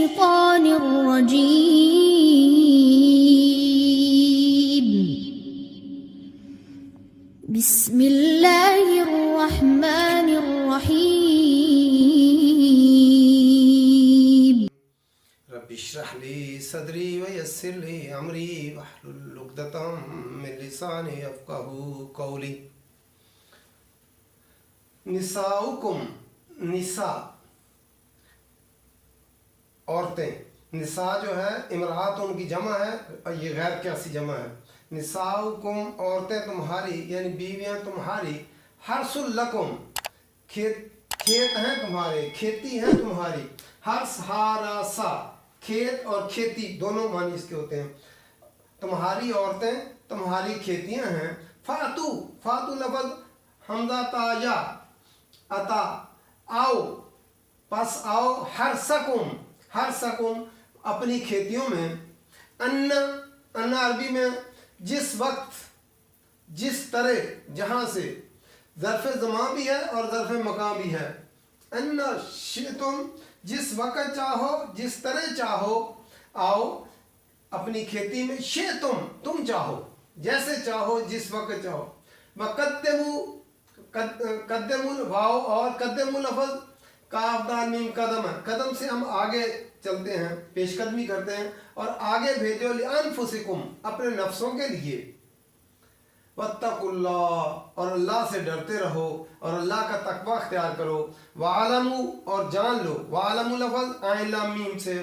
الشيطان الرجيم بسم الله الرحمن الرحيم رب اشرح لي صدري ويسر لي امري واحلل عقدة من لساني يفقهوا قولي. نساؤکم، نساء عورتیں، نساء جو ہے امرات ان کی جمع ہے اور یہ غیر قیاسی جمع ہے. نساؤکم عورتیں تمہاری یعنی بیویاں تمہاری، حرث لکم کھیت ہیں تمہارے، کھیتی ہیں تمہاری. حرث حارثہ کھیت اور کھیتی دونوں معنی اس کے ہوتے ہیں. تمہاری عورتیں تمہاری کھیتیاں ہیں. فاتو، فاتو لفظ حمزہ تا یا عطا آؤ، پس آؤ. حرثکم، حرثکم اپنی کھیتیوں میں. ان عربی میں جس وقت، جس طرح، جہاں سے ظرف زمان بھی ہے اور ظرف مکان بھی ہے. ان شئتم جس وقت چاہو، جس طرح چاہو، آؤ اپنی کھیتی میں. شئتم تم چاہو، جیسے چاہو، جس وقت چاہو. وقدموا، قدموا واو اور قدموا لفظ کاف دال میم قدم ہے. قدم سے ہم آگے چلتے ہیں، پیش قدمی کرتے ہیں اور آگے بھیجو. لانفسکم اپنے نفسوں کے لیے. واتقوا اللہ اور اللہ سے ڈرتے رہو اور اللہ کا تقوی اختیار کرو. وعلموا اور جان لو، وعلموا لفظ عین لام میم سے،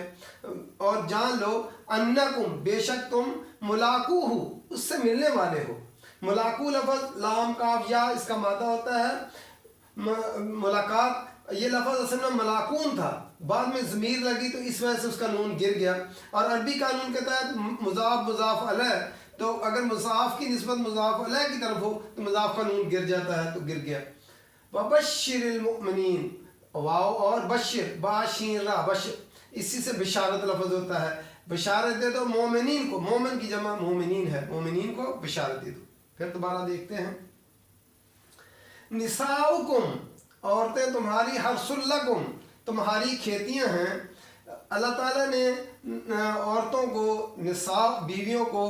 اور جان لو. انکم بے شک تم، ملاقوہ اس سے ملنے والے ہو. ملاقو لفظ لام کاف یا اس کا مادہ ہوتا ہے ملاقات. یہ لفظ اصل میں ملاقون تھا، بعد میں ضمیر لگی تو اس وجہ سے اس کا نون گر گیا. اور عربی قانون کے تحت مضاف مضاف علیہ، تو اگر مضاف کی نسبت مضاف علیہ کی طرف ہو تو مضاف کا نون گر جاتا ہے، تو گر گیا. وبشر المؤمنین، واو اور بشر، باشین را بشر، اسی سے بشارت لفظ ہوتا ہے. بشارت دے دو مومنین کو، مومن کی جمع مومنین ہے، مومنین کو بشارت دے دو. پھر دوبارہ دیکھتے ہیں. نساؤکم عورتیں تمہاری، حرث لکم تمہاری کھیتیاں ہیں. اللہ تعالیٰ نے عورتوں کو، نساء بیویوں کو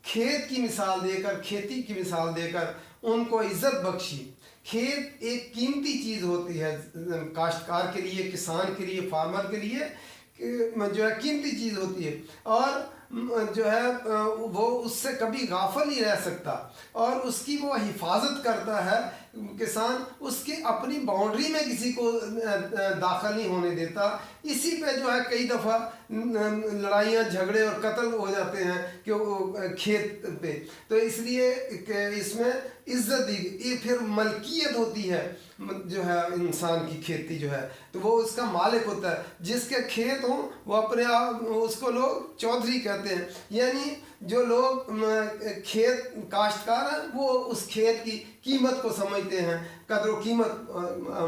کھیت کی مثال دے کر، کھیتی کی مثال دے کر ان کو عزت بخشی. کھیت ایک قیمتی چیز ہوتی ہے کاشتکار کے لیے، کسان کے لیے، فارمر کے لیے جو ہے قیمتی چیز ہوتی ہے. اور جو ہے وہ اس سے کبھی غافل نہیں رہ سکتا اور اس کی وہ حفاظت کرتا ہے. کسان اس کی اپنی باؤنڈری میں کسی کو داخل نہیں ہونے دیتا. اسی پہ جو ہے کئی دفعہ لڑائیاں، جھگڑے اور قتل ہو جاتے ہیں کہ وہ کھیت پہ. تو اس لیے کہ اس میں عزت دی گئی. یہ پھر ملکیت ہوتی ہے جو ہے انسان کی، کھیتی جو ہے تو وہ اس کا مالک ہوتا ہے. جس کے کھیت ہوں وہ اپنے آپ اس کو لوگ چودھری کہتے ہیں. یعنی جو لوگ کھیت کاشتکار ہیں وہ اس کھیت کی قیمت کو سمجھتے ہیں، قدر و قیمت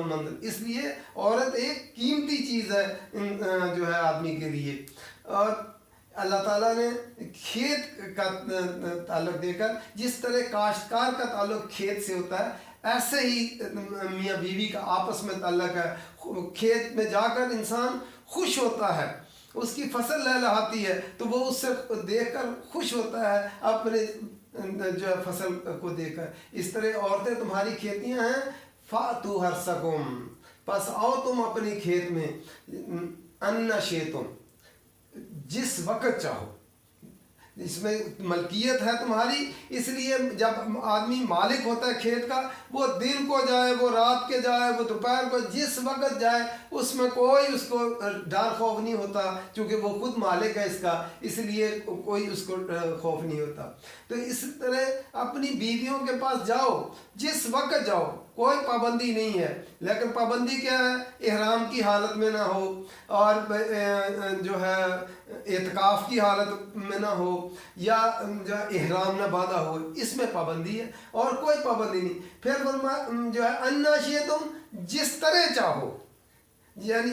مند. اس لیے عورت ایک قیمتی چیز ہے جو ہے آدمی کے لیے. اور اللہ تعالیٰ نے کھیت کا تعلق دے کر، جس طرح کاشتکار کا تعلق کھیت سے ہوتا ہے، ایسے ہی میاں بیوی کا آپس میں تعلق ہے. کھیت میں جا کر انسان خوش ہوتا ہے، اس کی فصل لہلہاتی ہے تو وہ اس سے دیکھ کر خوش ہوتا ہے، اپنے جو ہے فصل کو دیکھ کر. اس طرح عورتیں تمہاری کھیتیاں ہیں. فاتو حرثکم پس آؤ تم اپنی کھیت میں. ان شئتم جس وقت چاہو. اس میں ملکیت ہے تمہاری. اس لیے جب آدمی مالک ہوتا ہے کھیت کا، وہ دن کو جائے، وہ رات کے جائے، وہ دوپہر کو، جس وقت جائے اس میں کوئی اس کو ڈر خوف نہیں ہوتا، چونکہ وہ خود مالک ہے اس کا، اس لیے کوئی اس کو خوف نہیں ہوتا. تو اس طرح اپنی بیویوں کے پاس جاؤ، جس وقت جاؤ، کوئی پابندی نہیں ہے. لیکن پابندی کیا ہے؟ احرام کی حالت میں نہ ہو اور جو ہے اعتکاف کی حالت میں نہ ہو، یا جو ہے احرام نہ باندھا ہو، اس میں پابندی ہے، اور کوئی پابندی نہیں. پھر جو ہے ان شئتم جس طرح چاہو، یعنی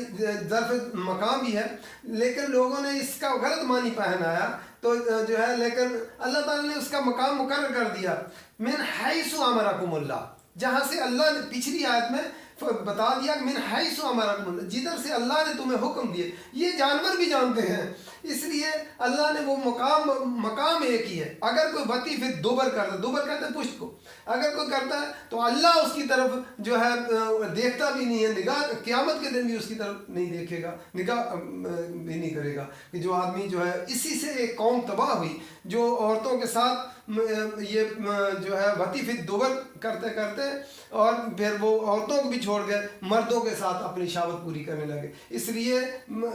ظرف مقام بھی ہے لیکن لوگوں نے اس کا غلط معنی پہنایا تو جو ہے، لیکن اللہ تعالیٰ نے اس کا مقام مقرر کر دیا. من حیث امرکم اللہ، جہاں سے اللہ نے پچھلی آیت میں بتا دیا کہ من حیث امرکم، جدھر سے اللہ نے تمہیں حکم دیے. یہ جانور بھی جانتے ہیں، اس لیے اللہ نے وہ مقام ایک ہی ہے. اگر کوئی بتی پھر دوبر کرتا، دوبر کرتا ہے پشت کو، اگر کوئی کرتا ہے تو اللہ اس کی طرف جو ہے دیکھتا بھی نہیں ہے، نگاہ قیامت کے دن بھی اس کی طرف نہیں دیکھے گا، نگاہ بھی نہیں کرے گا. کہ جو آدمی جو ہے، اسی سے ایک قوم تباہ ہوئی جو عورتوں کے ساتھ یہ جو ہے بتی پھر دوبر کرتے کرتے، اور پھر وہ عورتوں کو بھی چھوڑ گئے، مردوں کے ساتھ اپنی شہوت پوری کرنے لگے. اس لیے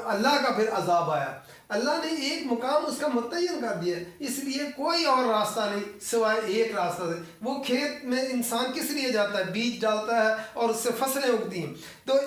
اللہ کا پھر عذاب آیا. اللہ نے ایک مقام اس کا متعین کر دیا، اس لیے کوئی اور راستہ نہیں سوائے ایک راستہ سے. وہ کھیت میں انسان کس لیے جاتا ہے؟ بیج ڈالتا ہے اور اس سے فصلیں اگتی ہیں. تو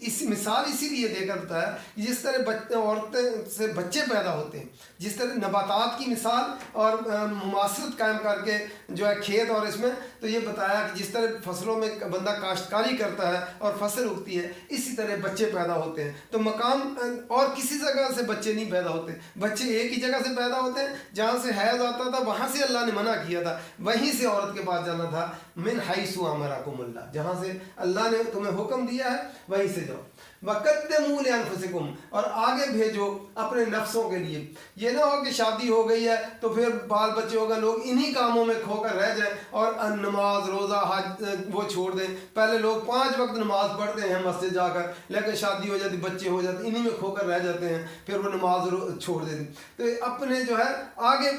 اس مثال اسی لیے دے کرتا ہے، جس طرح عورتیں سے بچے پیدا ہوتے ہیں، جس طرح نباتات کی مثال اور مماثلت قائم کر کے جو ہے کھیت اور اس میں، تو یہ بتایا کہ جس طرح فصلوں میں بندہ کاشتکاری کرتا ہے اور فصل اگتی ہے، اسی طرح بچے پیدا ہوتے ہیں. تو مقام اور کسی جگہ سے بچے نہیں پیدا ہوتے، بچے ایک ہی جگہ سے پیدا ہوتے ہیں. جہاں سے حیض آتا تھا وہاں سے اللہ نے منع کیا تھا، وہیں سے عورت کے پاس جانا تھا. من حیث امرکم اللہ، جہاں سے اللہ نے تمہیں حکم دیا ہے وہیں سے جاؤ. وقدموا لانفسکم، اور آگے بھیجو اپنے نفسوں کے لیے. یہ نہ ہو کہ شادی ہو گئی ہے تو پھر بال بچے ہوگا، لوگ انہی کاموں میں کھو کر رہ جائیں اور نماز روزہ حج وہ چھوڑ دیں. پہلے لوگ 5 وقت نماز پڑھتے ہیں مسجد جا کر، لیکن شادی ہو جاتی، بچے ہو جاتے، انہی میں کھو کر رہ جاتے ہیں، پھر وہ نماز چھوڑ دیتے. تو اپنے جو ہے آگے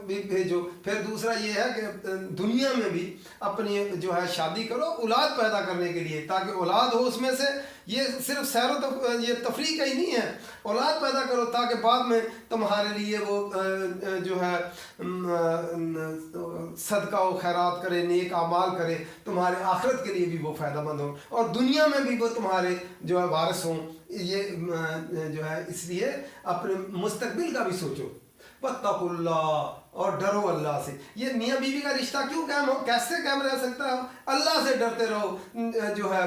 بھی بھیجو. پھر دوسرا یہ ہے کہ دنیا میں بھی اپنی جو ہے شادی کرو اولاد پیدا کرنے کے لیے، تاکہ اولاد ہو. اس میں سے یہ صرف سیر و یہ تفریح کا ہی نہیں ہے، اولاد پیدا کرو تاکہ بعد میں تمہارے لیے وہ جو ہے صدقہ و خیرات کرے، نیک اعمال کرے، تمہارے آخرت کے لیے بھی وہ فائدہ مند ہو اور دنیا میں بھی وہ تمہارے جو ہے وارث ہوں. یہ جو ہے اس لیے اپنے مستقبل کا بھی سوچو. واتقوا اللہ، اور ڈرو اللہ سے. یہ میاں بیوی کا رشتہ کیوں قائم ہو، کیسے قائم رہ سکتا ہے؟ اللہ سے ڈرتے رہو جو ہے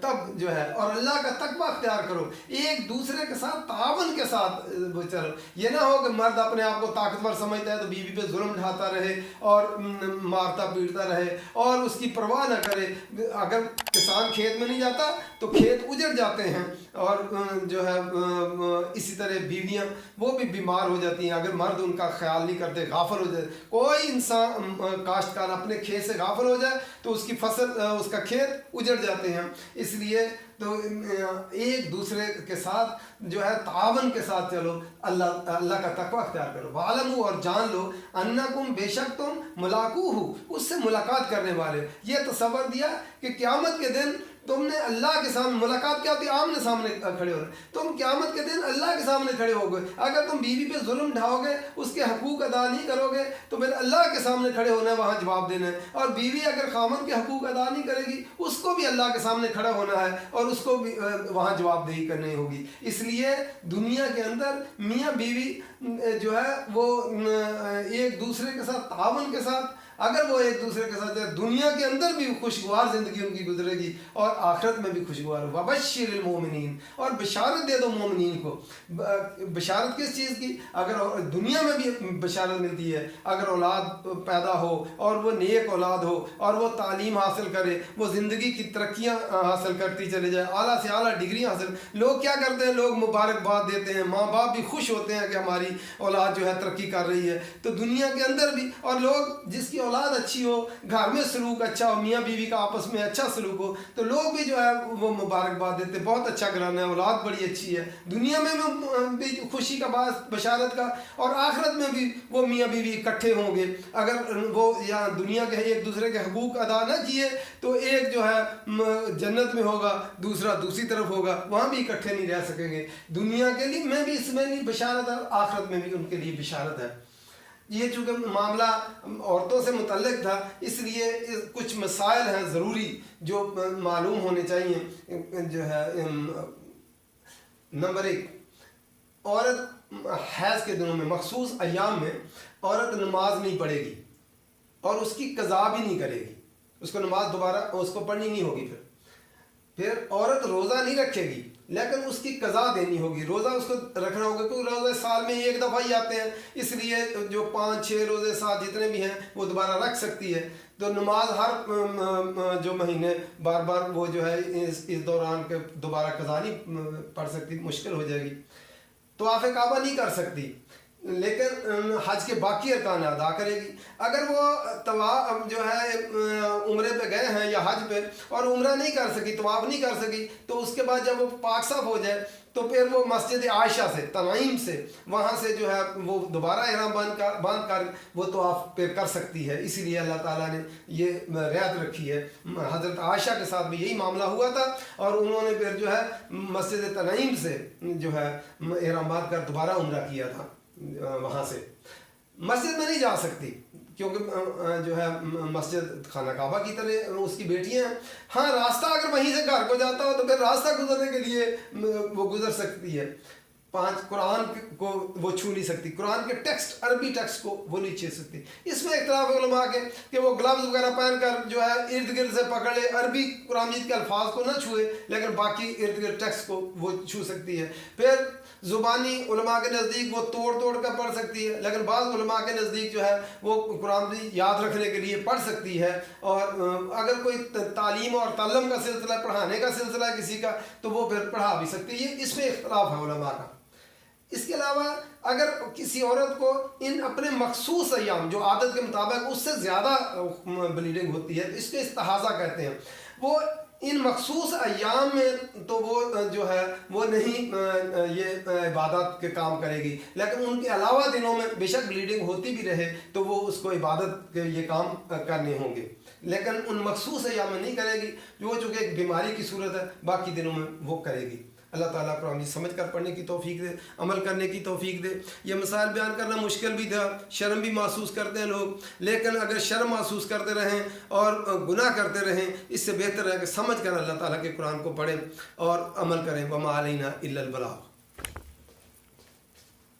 تب جو ہے، اور اللہ کا تقویٰ اختیار کرو، ایک دوسرے کے ساتھ تعاون کے ساتھ چلو. یہ نہ ہو کہ مرد اپنے آپ کو طاقتور سمجھتا ہے تو بیوی پہ ظلم ڈھاتا رہے اور مارتا پیٹتا رہے اور اس کی پرواہ نہ کرے. اگر کسان کھیت میں نہیں جاتا تو کھیت اجڑ جاتے ہیں، اور جو ہے اسی طرح بیویاں وہ بھی بیمار ہو جاتی ہیں اگر مرد ان کا خیال نہیں کرتے، غافل ہو جائے. کوئی انسان کاشتکار اپنے کھیت سے غافل ہو جائے تو اس کی فصل اس کا کھیت اجڑ جاتے ہیں. اس لیے تو ایک دوسرے کے ساتھ جو ہے تعاون کے ساتھ چلو، اللہ کا تقویٰ اختیار کرو. وَعَلَمُوا، اور جان لو، اَنَّكُمْ، بے شک تم ملاقوہ، اس سے ملاقات کرنے والے. یہ تصور دیا کہ قیامت کے دن تم نے اللہ کے سامنے ملاقات کیا ہوتی ہے؟ آمنے سامنے کھڑے ہو رہے. تم قیامت کے دن اللہ کے سامنے کھڑے ہو گئے. اگر تم بیوی پہ ظلم ڈھاؤ گے، اس کے حقوق ادا نہیں کرو گے تو پھر اللہ کے سامنے کھڑے ہونا ہے، وہاں جواب دینا ہے. اور بیوی اگر خامن کے حقوق ادا نہیں کرے گی، اس کو بھی اللہ کے سامنے کھڑا ہونا ہے اور اس کو بھی وہاں جواب دہی کرنی ہوگی. اس لیے دنیا کے اندر میاں بیوی جو ہے وہ ایک دوسرے کے ساتھ تعاون کے ساتھ، اگر وہ ایک دوسرے کے ساتھ دنیا کے اندر بھی خوشگوار زندگی ان کی گزرے گی اور آخرت میں بھی خوشگوار ہو. وَبَشِّرِ الْمُؤْمِنِينَ، اور بشارت دے دو مومنین کو. بشارت کس چیز کی؟ اگر دنیا میں بھی بشارت ملتی ہے، اگر اولاد پیدا ہو اور وہ نیک اولاد ہو اور وہ تعلیم حاصل کرے، وہ زندگی کی ترقیاں حاصل کرتی چلے جائے، اعلیٰ سے اعلیٰ ڈگریاں حاصل. لوگ کیا کرتے ہیں؟ لوگ مبارکباد دیتے ہیں، ماں باپ بھی خوش ہوتے ہیں کہ ہماری اولاد جو ہے ترقی کر رہی ہے. تو دنیا کے اندر بھی، اور لوگ جس کی اولاد اچھی ہو، گھر میں سلوک اچھا ہو، میاں بیوی کا آپس میں اچھا سلوک ہو، تو لوگ بھی جو ہے وہ مبارکباد دیتے، بہت اچھا گھرانہ ہے، اولاد بڑی اچھی ہے. دنیا میں بھی خوشی کا باعث بشارت کا، اور آخرت میں بھی وہ میاں بیوی اکٹھے ہوں گے. اگر وہ یا دنیا کے ایک دوسرے کے حقوق ادا نہ کیے تو ایک جو ہے جنت میں ہوگا، دوسرا دوسری طرف ہوگا، وہاں بھی اکٹھے نہیں رہ سکیں گے. دنیا کے لیے میں بھی اس میں بھی بشارت ہے، آخرت میں بھی ان کے لیے بشارت ہے. یہ چونکہ معاملہ عورتوں سے متعلق تھا، اس لیے کچھ مسائل ہیں ضروری جو معلوم ہونے چاہیے. جو ہے نمبر 1، عورت حیض کے دنوں میں مخصوص ایام میں عورت نماز نہیں پڑھے گی اور اس کی قضا بھی نہیں کرے گی. اس کو نماز دوبارہ اس کو پڑھنی نہیں ہوگی. پھر پھر عورت روزہ نہیں رکھے گی لیکن اس کی قضا دینی ہوگی، روزہ اس کو رکھنا ہوگا، کیونکہ روزے سال میں ایک دفعہ ہی آتے ہیں، اس لیے جو 5-6 روزے 7 جتنے بھی ہیں وہ دوبارہ رکھ سکتی ہے۔ تو نماز ہر جو مہینے بار بار وہ جو ہے اس دوران کے دوبارہ قضا نہیں پڑھ سکتی، مشکل ہو جائے گی۔ طواف کعبہ نہیں کر سکتی لیکن حج کے باقی ارکان ادا کرے گی۔ اگر وہ طواف جو ہے عمرے پہ گئے ہیں یا حج پہ اور عمرہ نہیں کر سکی، طواف نہیں کر سکی، تو اس کے بعد جب وہ پاک صاف ہو جائے تو پھر وہ مسجد عائشہ سے تنعیم سے وہاں سے جو ہے وہ دوبارہ احرام باندھ کر وہ طواف پھر کر سکتی ہے۔ اسی لیے اللہ تعالیٰ نے یہ رعایت رکھی ہے۔ حضرت عائشہ کے ساتھ بھی یہی معاملہ ہوا تھا اور انہوں نے پھر جو ہے مسجد تنعیم سے جو ہے احرام باندھ کر دوبارہ عمرہ کیا تھا۔ وہاں سے مسجد میں نہیں جا سکتی کیونکہ جو ہے مسجد خانہ کعبہ کی طرح اس کی بیٹیاں ہیں۔ ہاں راستہ اگر وہیں سے گھر کو جاتا ہو تو پھر راستہ گزرنے کے لیے وہ گزر سکتی ہے۔ 5 قرآن کو وہ چھو نہیں سکتی، قرآن کے ٹیکسٹ عربی ٹیکسٹ کو وہ نہیں چھو سکتی۔ اس میں اختلاف ہے علماء کے کہ وہ گلوز وغیرہ پہن کر جو ہے ارد گرد سے پکڑ لے، عربی قرآن مجید کے الفاظ کو نہ چھوئے لیکن باقی ارد گرد ٹیکسٹ کو وہ چھو سکتی ہے۔ پھر زبانی علماء کے نزدیک وہ توڑ کر پڑھ سکتی ہے، لیکن بعض علماء کے نزدیک جو ہے وہ قرآن مجید یاد رکھنے کے لیے پڑھ سکتی ہے، اور اگر کوئی تعلیم اور تعلم کا سلسلہ، پڑھانے کا سلسلہ ہے کسی کا تو وہ پھر پڑھا بھی سکتی ہے۔ اس میں اختلاف ہے علماء کا۔ اس کے علاوہ اگر کسی عورت کو ان اپنے مخصوص ایام جو عادت کے مطابق اس سے زیادہ بلیڈنگ ہوتی ہے، اس کو استحاضہ کہتے ہیں، وہ ان مخصوص ایام میں تو وہ جو ہے وہ نہیں یہ عبادت کے کام کرے گی، لیکن ان کے علاوہ دنوں میں بے شک بلیڈنگ ہوتی بھی رہے تو وہ اس کو عبادت کے یہ کام کرنے ہوں گے، لیکن ان مخصوص ایام میں نہیں کرے گی، جو چونکہ ایک بیماری کی صورت ہے، باقی دنوں میں وہ کرے گی۔ اللہ تعالیٰ قرآن مجید سمجھ کر پڑھنے کی توفیق دے، عمل کرنے کی توفیق دے۔ یہ مسائل بیان کرنا مشکل بھی تھا، شرم بھی محسوس کرتے ہیں لوگ، لیکن اگر شرم محسوس کرتے رہیں اور گناہ کرتے رہیں، اس سے بہتر ہے کہ سمجھ کر اللہ تعالیٰ کے قرآن کو پڑھیں اور عمل کریں۔ وما علینا الا البلاغ۔